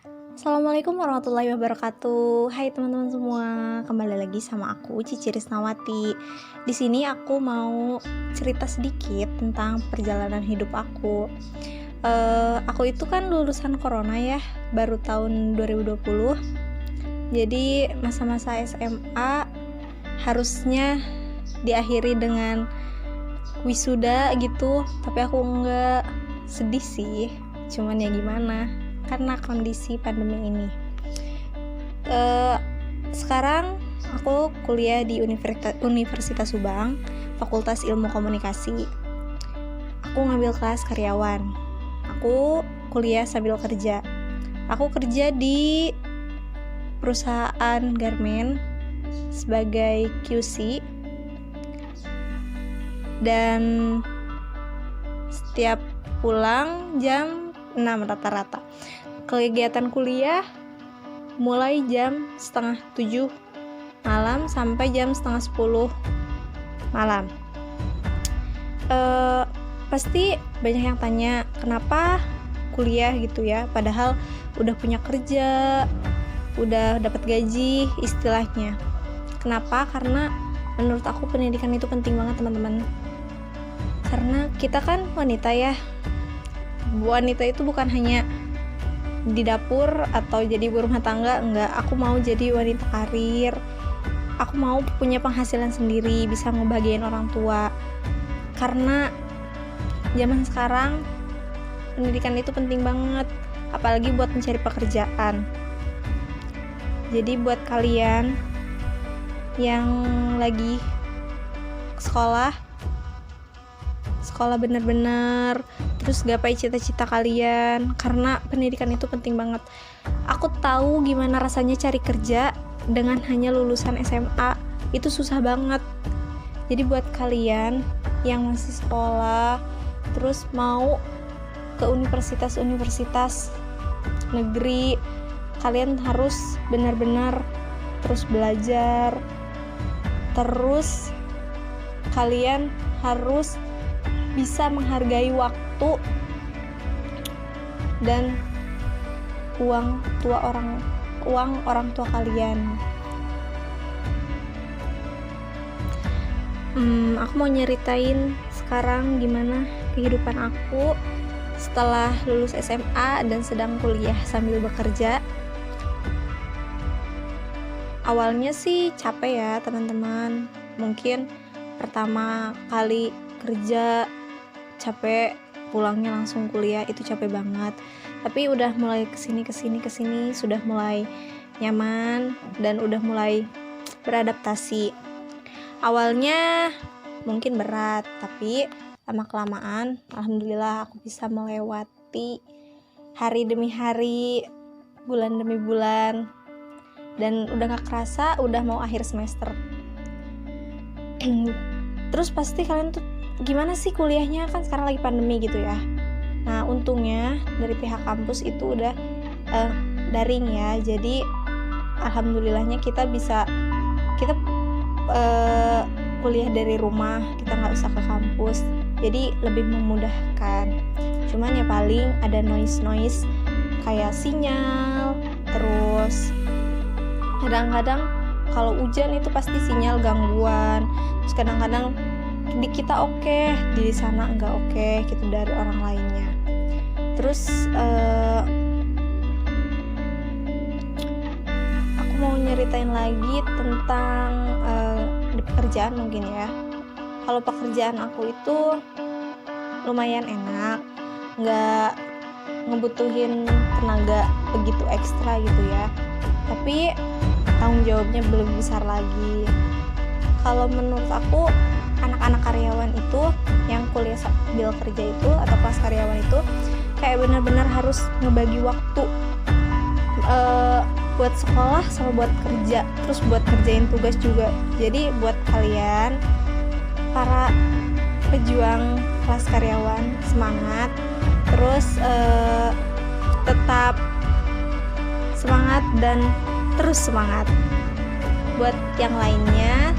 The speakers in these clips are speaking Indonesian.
Assalamualaikum warahmatullahi wabarakatuh. Hai teman-teman semua, kembali lagi sama aku Cici Risnawati. Di sini aku mau cerita sedikit tentang perjalanan hidup aku. Aku itu kan lulusan corona ya, baru tahun 2020. Jadi masa-masa SMA harusnya diakhiri dengan wisuda gitu, tapi aku enggak. Sedih sih, cuman ya gimana, karena kondisi pandemi ini. Sekarang aku kuliah di Universitas Subang, Fakultas Ilmu Komunikasi. Aku ngambil kelas karyawan. Aku kuliah sambil kerja. Aku kerja di perusahaan garmen sebagai QC, dan setiap pulang jam 6 rata-rata. Kegiatan kuliah mulai jam setengah 7 malam sampai jam setengah 10 malam. Pasti banyak yang tanya kenapa kuliah gitu ya, padahal udah punya kerja, udah dapat gaji istilahnya. Kenapa? Karena menurut aku pendidikan itu penting banget teman-teman. Karena kita kan wanita ya, wanita itu bukan hanya di dapur atau jadi ibu rumah tangga, enggak. Aku mau jadi wanita karir, aku mau punya penghasilan sendiri, bisa ngebahagiain orang tua. Karena zaman sekarang pendidikan itu penting banget, apalagi buat mencari pekerjaan. Jadi buat kalian yang lagi sekolah bener-bener, terus gapai cita-cita kalian, karena pendidikan itu penting banget. Aku tahu gimana rasanya cari kerja dengan hanya lulusan SMA, itu susah banget. Jadi buat kalian yang masih sekolah terus mau ke universitas negeri, kalian harus benar-benar terus belajar, terus kalian harus bisa menghargai waktu dan uang orang tua kalian. Aku mau nyeritain sekarang gimana kehidupan aku setelah lulus SMA dan sedang kuliah sambil bekerja. Awalnya sih capek ya teman-teman, mungkin pertama kali kerja capek, pulangnya langsung kuliah, itu capek banget. Tapi udah mulai kesini sudah mulai nyaman dan udah mulai beradaptasi. Awalnya mungkin berat, tapi lama-kelamaan alhamdulillah aku bisa melewati hari demi hari, bulan demi bulan, dan udah gak kerasa udah mau akhir semester. Terus pasti kalian tuh gimana sih kuliahnya, kan sekarang lagi pandemi gitu ya. Nah untungnya dari pihak kampus itu udah daring ya, jadi alhamdulillahnya kita kuliah dari rumah, kita nggak usah ke kampus, jadi lebih memudahkan. Cuman ya paling ada noise kayak sinyal, terus kadang-kadang kalau hujan itu pasti sinyal gangguan, terus kadang-kadang di kita oke, di sana enggak oke gitu dari orang lainnya. Terus aku mau nyeritain lagi tentang di pekerjaan mungkin ya. Kalau pekerjaan aku itu lumayan enak, nggak ngebutuhin tenaga begitu ekstra gitu ya, tapi tanggung jawabnya belum besar lagi. Kalau menurut aku anak-anak karyawan itu yang kuliah sambil kerja itu atau kelas karyawan itu kayak benar-benar harus ngebagi waktu buat sekolah sama buat kerja, terus buat kerjain tugas juga. Jadi buat kalian para pejuang kelas karyawan, semangat, terus tetap semangat dan terus semangat. Buat yang lainnya,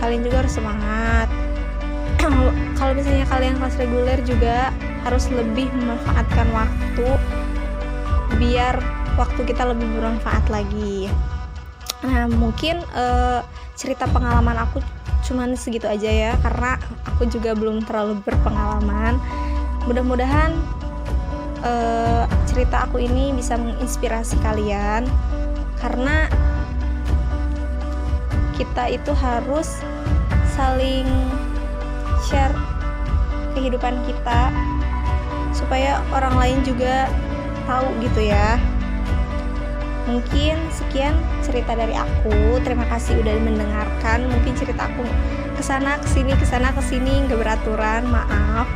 kalian juga harus semangat. Kalau misalnya kalian kelas reguler juga harus lebih memanfaatkan waktu biar waktu kita lebih bermanfaat lagi. Nah, mungkin cerita pengalaman aku cuman segitu aja ya, karena aku juga belum terlalu berpengalaman. Mudah-mudahan cerita aku ini bisa menginspirasi kalian, karena kita itu harus saling share kehidupan kita supaya orang lain juga tahu gitu ya. Mungkin sekian cerita dari aku. Terima kasih udah mendengarkan. Mungkin cerita aku kesana kesini nggak beraturan, maaf.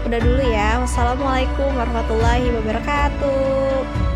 Udah dulu ya. Wassalamualaikum warahmatullahi wabarakatuh.